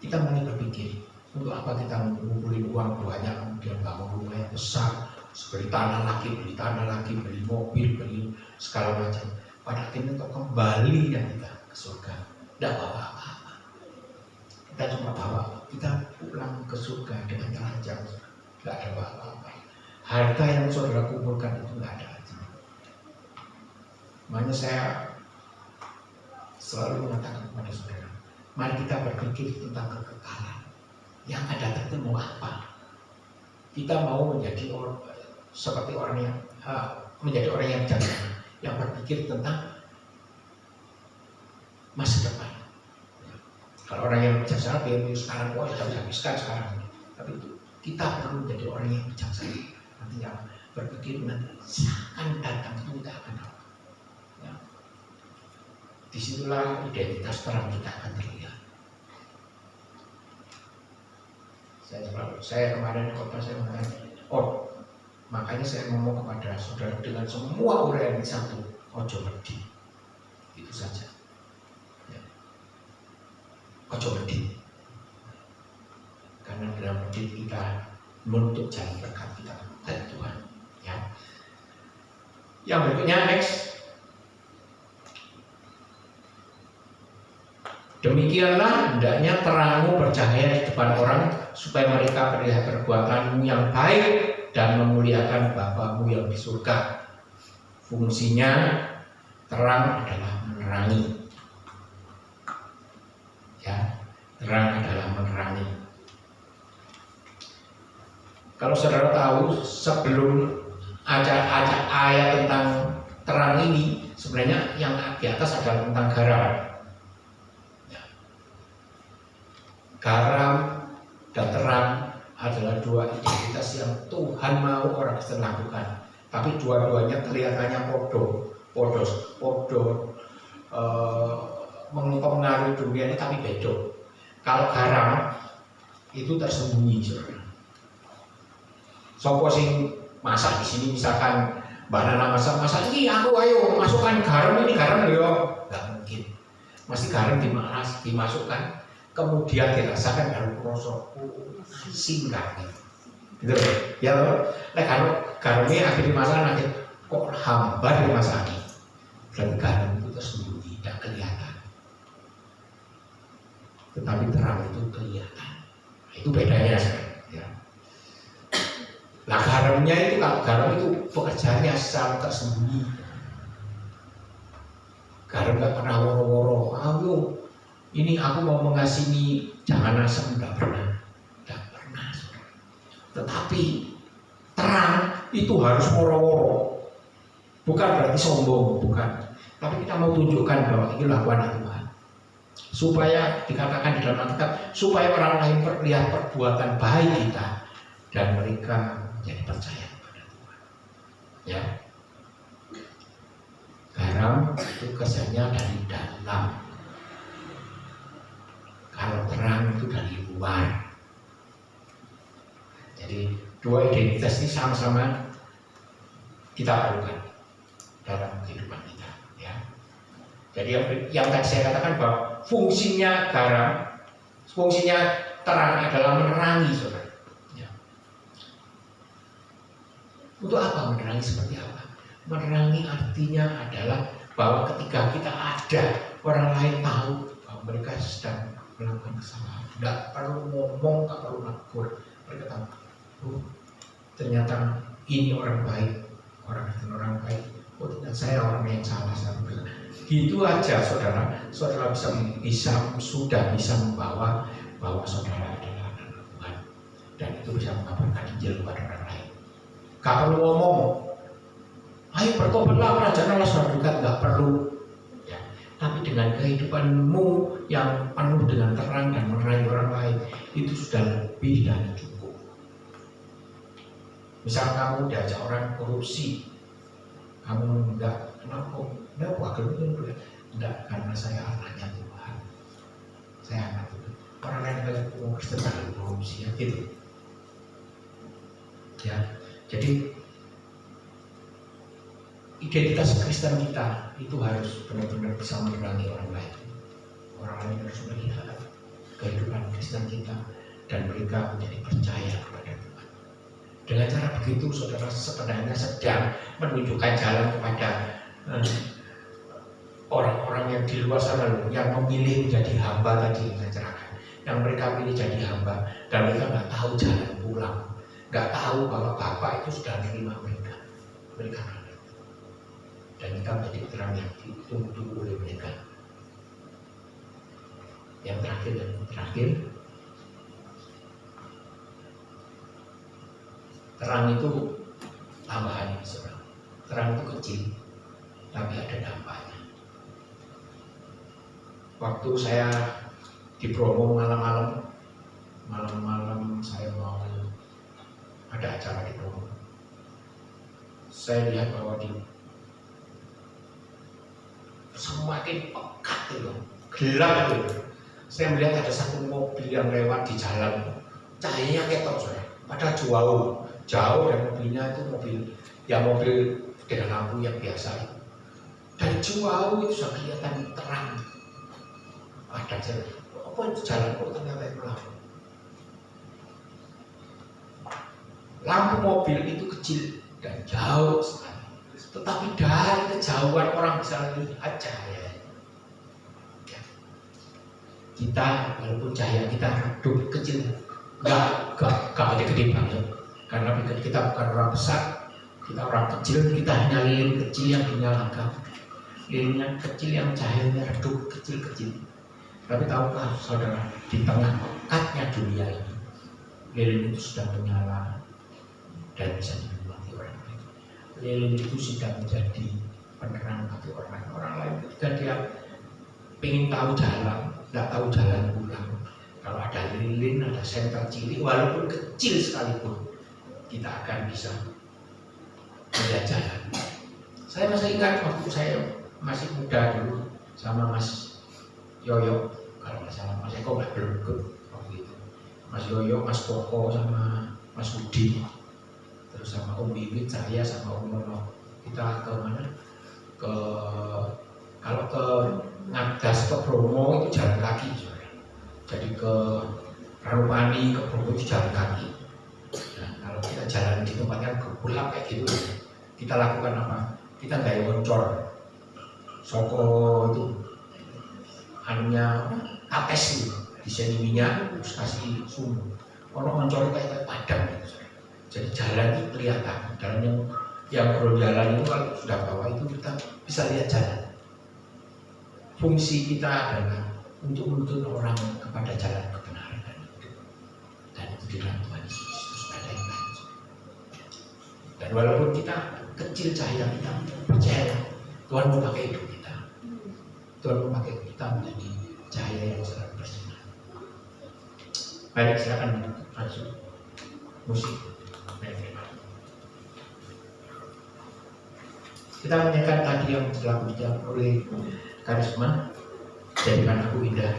kita mulai berpikir untuk apa kita mengumpulin uang banyak kemudian bangun rumah yang besar, beli tanah lagi, beli mobil, beli segala macam. Pada akhirnya untuk kembali dan kita ke surga, tidak bawa apa-apa. Kita cuma bawa, kita pulang ke surga dengan telanjang, tidak ada apa-apa. Harta yang saudara kumpulkan itu nggak ada lagi. Makanya saya selalu mengatakan kepada saudara, mari kita berpikir tentang kekekalan. Yang akan datang itu mau apa? Kita mau menjadi seperti orang yang menjadi orang yang bijaksana, yang berpikir tentang masa depan. Kalau orang yang bijaksana, dia sekarang sudah habiskan sekarang. Tapi kita perlu menjadi orang yang bijaksana. Artinya berpikir nanti akan datang itu tidak akan datang. Ya. Disitulah identitas terang kita akan terlihat. Saya kemarin di kota saya mengatakan, makanya saya ngomong kepada saudara dengan semua uraian satu, ojo wedi. Itu saja. Ya. Ojo wedi. Karena dalam wedi kita menutup jalan berkat kita dari Tuhan. Ya. Yang berikutnya next. Demikianlah hendaknya terangmu bercahaya di depan orang supaya mereka melihat perbuatanmu yang baik dan memuliakan Bapamu yang di surga. Fungsinya terang adalah menerangi. Ya, terang adalah menerangi. Kalau saudara tahu sebelum acara ayat tentang terang ini, sebenarnya yang di atas adalah tentang garam. Garam dan terang adalah dua identitas yang Tuhan mau orang Kristen lakukan. Tapi dua-duanya kelihatannya podo mempengaruhi dunia ini, tapi beda. Kalau garam itu tersembunyi, saudara. Sopo sing masak di sini, misalkan Mbak Nana masak ini, aku ayo masukkan garam ini, garam yo, nggak mungkin. Mesti garam dimasukkan, kemudian dirasakan baru prosok singkat gitu ya loh. Nah kalau garamnya akhirnya dimasak nanti kok hambar dimasaki, berarti garam itu tersembunyi, tidak kelihatan. Tetapi terang itu kelihatan. Itu bedanya ya. Nah garamnya itu, kalau garam itu pekerjaannya secara tersembunyi. Garam nggak pernah woro-woro, ini aku mau mengasihi jangan asam, tidak pernah. Tetapi terang itu harus woro-woro, bukan berarti sombong, bukan. Tapi kita mau tunjukkan bahwa inilah anak Tuhan, supaya dikatakan di dalam Alkitab, supaya orang lain melihat perbuatan baik kita dan mereka menjadi percaya kepada Tuhan. Ya, garam itu kerjanya dari dalam. Kalau terang itu dari luar. Jadi dua identitas ini sama-sama kita perlukan dalam kehidupan kita. Ya. Jadi yang tadi saya katakan bahwa fungsinya garam, fungsinya terang adalah menerangi, saudara. Ya. Untuk apa menerangi, seperti apa? Menerangi artinya adalah bahwa ketika kita ada, orang lain tahu bahwa mereka sedang melakukan kesalahan. Tidak perlu ngomong, tidak perlu menegur. Mereka tahu, oh, ternyata ini orang baik, orang baik. Oh, ternyata saya orang yang salah. Gitu aja, saudara sudah bisa membawa bahwa saudara adalah anak Tuhan, dan itu bisa mengabarkan Injil kepada orang lain. Gak perlu ngomong, ayo bertobatlah, kerajaan Allah sudah dekat, gak perlu. Ya. Tapi dengan kehidupanmu yang penuh dengan terang dan menerangi orang lain, itu sudah lebih dari cukup. Misal kamu diajak orang korupsi, kamu enggak, kenapa enggak, karena saya anaknya Tuhan, saya anak Tuhan. Orang lain kalau Kristen jangan korupsi, ya gitu. Ya, jadi identitas Kristen kita itu harus benar-benar bisa menerangi orang lain. Orang lain harus melihat kehidupan Kristen kita dan mereka menjadi percaya kepada Tuhan. Dengan cara begitu, saudara sebenarnya sedang menunjukkan jalan kepada orang-orang yang di luar sana, yang memilih menjadi hamba tadi yang saya cerahkan. Yang mereka pilih jadi hamba dan mereka nggak tahu jalan pulang, nggak tahu bahwa Bapa itu sudah menerima mereka. Mereka nggak tahu. Dan kita menjadi terang yang ditunggu oleh mereka. Yang terakhir, terang itu tambahan, saudara. Terang itu kecil, tapi ada dampaknya. Waktu saya di Bromo malam-malam saya mau ada acara di Bromo. Saya lihat bahwa semakin pekat itu, gelap itu. Saya melihat ada satu mobil yang lewat di jalan, cahayanya ketok, saudara. Padahal jauh dan mobilnya itu mobil dengan lampu yang biasa. Dari jauh itu sudah kelihatan terang. Ada jalan, apa itu jalan kok ternyata itu lampu mobil itu kecil dan jauh sekali. Tetapi dari kejauhan orang bisa lihat cahaya. Kita walaupun cahaya kita redup kecil, nggak gede banget. Karena kita bukan orang besar, kita orang kecil, kita hanya lilin kecil yang dinyalakan, lilin yang kecil yang cahayanya redup kecil-kecil. Tapi tahukah saudara, di tengah pekatnya dunia ini, lilin itu sudah menyala dan bisa dinikmati orang lain. Lilin itu sudah menjadi penerang bagi orang lain. Ketika dia ingin tahu jalan, nggak tahu jalan pulang, kalau ada lilin, ada senter cilik, walaupun kecil sekalipun, kita akan bisa melihat jalan. Saya masih ingat waktu saya masih muda dulu sama Mas Yoyo, kalau nggak salah Mas Eko nggak belum ikut waktu itu. Mas Yoyo, Mas Koko sama Mas Budi, terus sama Om Bibit, saya sama Om Nono. Kita ke mana? Kalau ke Ngadas ke Bromo itu jalan kaki, saudara. Jadi ke Ranupani ke Bromo itu jalan kaki. Nah, kalau kita jalan di tempatnya gelap kayak gitu, kita lakukan apa? Kita gaya moncor, soko itu anunya ates itu, disini minyak, terus kasih sumbu. Orang moncor kayak padam gitu. Jadi jalan itu kelihatan. Jalan yang jalan itu kalau sudah bawah itu kita bisa lihat jalan. Fungsi kita adalah untuk menuntun orang kepada jalan kebenaran dan itu dalam Tuhan Yesus Kristus ada yang lain. Dan walaupun kita kecil cahaya kita, percaya Tuhan mau pakai hidup kita. Tuhan mau pakai kita menjadi cahaya yang sangat bersinar. Baik, silakan masuk musik. Baik, Kita menyanyikan tadi yang telah dijawab oleh Karisma, Jadikan Aku Indah.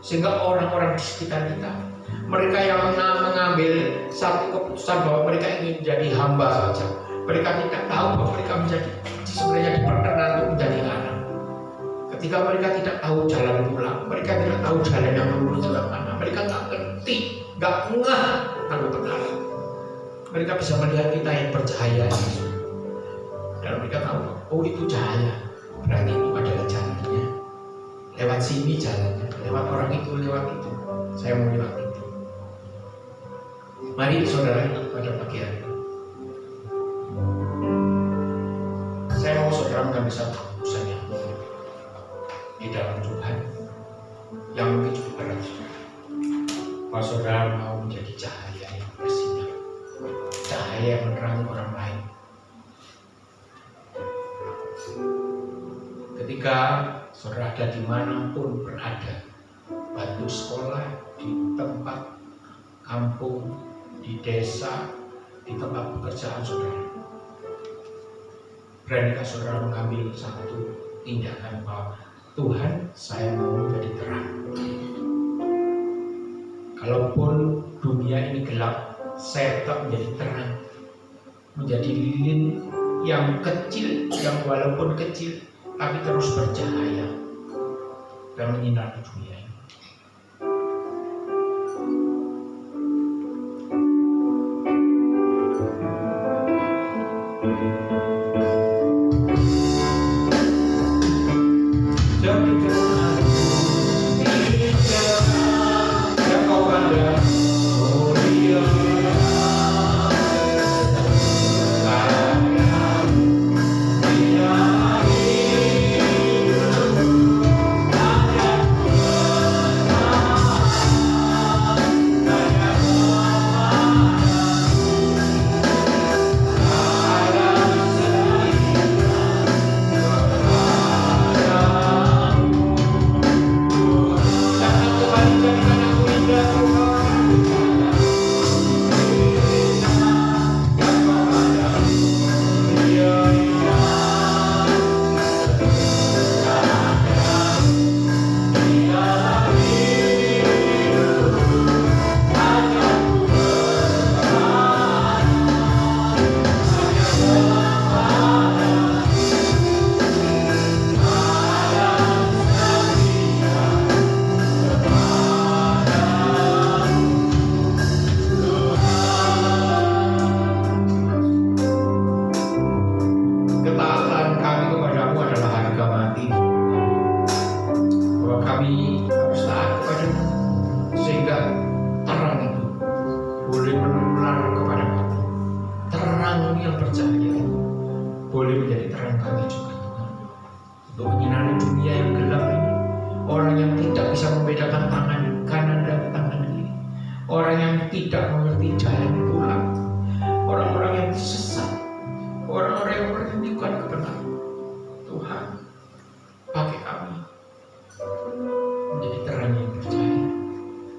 Sehingga orang-orang di sekitar kita, mereka yang mengambil satu keputusan bahwa mereka ingin menjadi hamba saja, mereka tidak tahu bahwa mereka sebenarnya diperkenan untuk menjadi anak. Ketika mereka tidak tahu jalan pulang, mereka tidak tahu jalan yang lurus jalan mana, mereka nggak ngerti, nggak ngeh tentang kebenaran. Mereka bisa melihat kita yang bercahaya, dan mereka tahu, oh itu cahaya, berarti itu adalah jalannya. Lewat sini jalannya, lewat orang itu, lewat itu. Saya mau lewat itu. Mari saudara pada pagi hari ini, saya mau saudara mengambil satu keputusan yang di dalam Tuhan yang mungkin cukup berat. Kalau saudara mau menjadi cahaya yang bersinar, cahaya yang menerangi orang lain. Ketika saudara ada dimanapun berada, bantu sekolah, di tempat kampung, di desa, di tempat pekerjaan saudara, beranikah saudara mengambil satu tindakan bahwa Tuhan, saya mau menjadi terang. Kalaupun dunia ini gelap, saya tetap menjadi terang, menjadi lilin yang kecil, yang walaupun kecil tapi terus bercahaya dan menyinari dunia ini.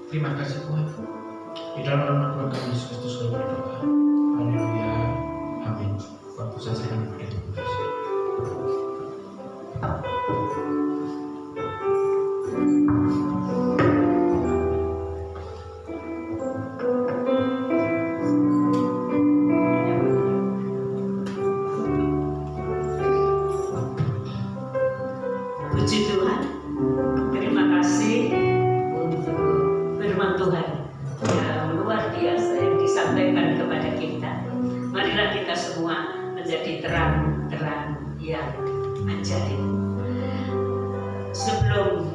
Terima kasih Tuhan. Di dalam nama Tuhan kami Yesus Kristus kami berdoa. Haleluya. Amin. Waktu saya sedang kepada Tuhan Yesus. Puji Tuhan. Terima kasih untuk firman Tuhan yang luar biasa yang disampaikan kepada kita. Marilah kita semua menjadi terang-terang yang ajaib. Sebelum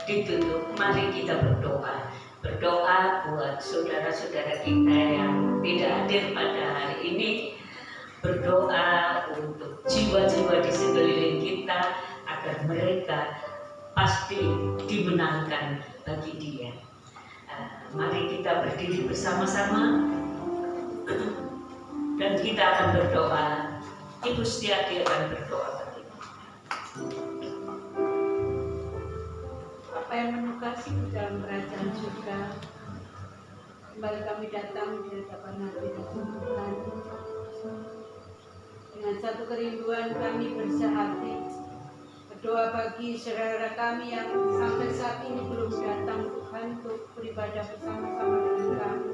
ditutup, mari kita berdoa. Berdoa buat saudara-saudara kita yang tidak hadir pada hari ini. Berdoa untuk jiwa-jiwa di sekeliling kita agar mereka pasti dimenangkan bagi Dia. Mari kita berdiri bersama-sama dan kita akan berdoa. Ibu Setiadi akan berdoa bagi kita. Apa yang menukasi di dalam kerajaan surga, kembali kami datang di hadapan hadirat Tuhan dengan satu kerinduan. Kami bersehati berdoa bagi saudara kami yang sampai saat ini belum datang Tuhan untuk beribadah bersama-sama dengan kami.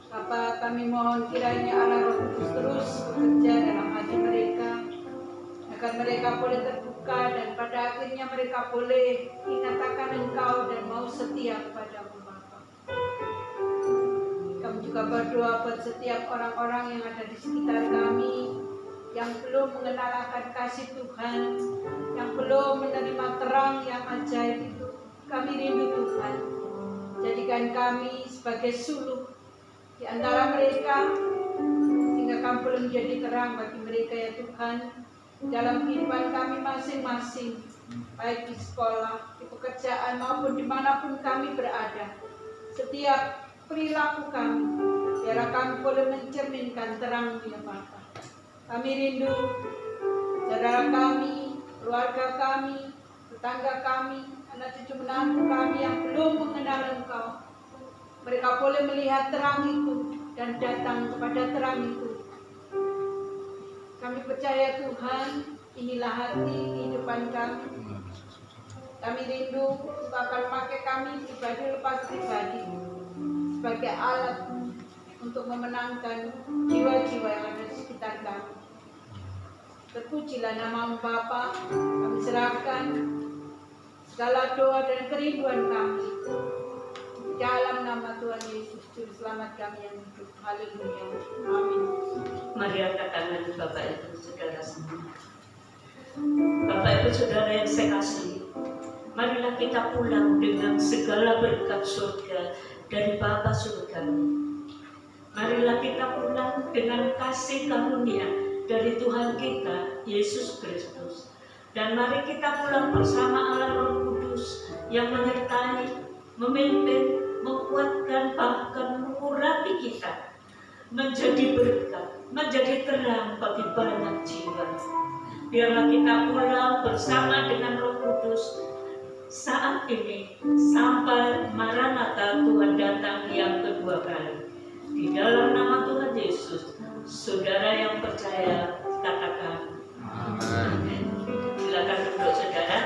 Bapa, kami mohon kiranya Allah Roh Kudus terus bekerja dalam hati mereka, agar mereka boleh terbuka dan pada akhirnya mereka boleh ingat akan Engkau dan mau setia kepadamu Bapa. Kami juga juga berdoa buat setiap orang-orang yang ada di sekitar kami, yang belum mengenal akan kasih Tuhan, yang belum menerima terang yang ajaib itu. Kami rindu Tuhan, jadikan kami sebagai suluh di antara mereka, sehingga kami boleh menjadi terang bagi mereka ya Tuhan, dalam kehidupan kami masing-masing, baik di sekolah, di pekerjaan, maupun dimanapun kami berada. Setiap perilaku kami, biar kami boleh mencerminkan terang ya Bapa. Kami rindu saudara kami, keluarga kami, tetangga kami, anak cucu menantu kami yang belum mengenal Engkau. Mereka boleh melihat terang itu dan datang kepada terang itu. Kami percaya Tuhan, inilah hati kehidupan kami. Kami rindu Engkau akan pakai kami pribadi lepas pribadi sebagai alat untuk memenangkan jiwa-jiwa yang ada di sekitar kami. Terpujilah nama Bapa, kami serahkan segala doa dan kerinduan kami dalam nama Tuhan Yesus Juru Selamat kami yang hidup. Haleluya. Amin. Mari angkat tangan Bapak Ibu Saudara semua. Bapak Ibu Saudara yang saya kasih, marilah kita pulang dengan segala berkat surga dari Bapa surga. Marilah kita pulang dengan kasih karunia dari Tuhan kita, Yesus Kristus. Dan mari kita pulang bersama Allah Roh Kudus yang menyertai, memimpin, menguatkan, bahkan mengurapi kita menjadi berkat, menjadi terang bagi banyak jiwa. Biarlah kita pulang bersama dengan Roh Kudus saat ini sampai Maranatha Tuhan datang yang kedua kali. Di dalam nama Tuhan Yesus, saudara yang percaya katakan amin. Silakan duduk saudara.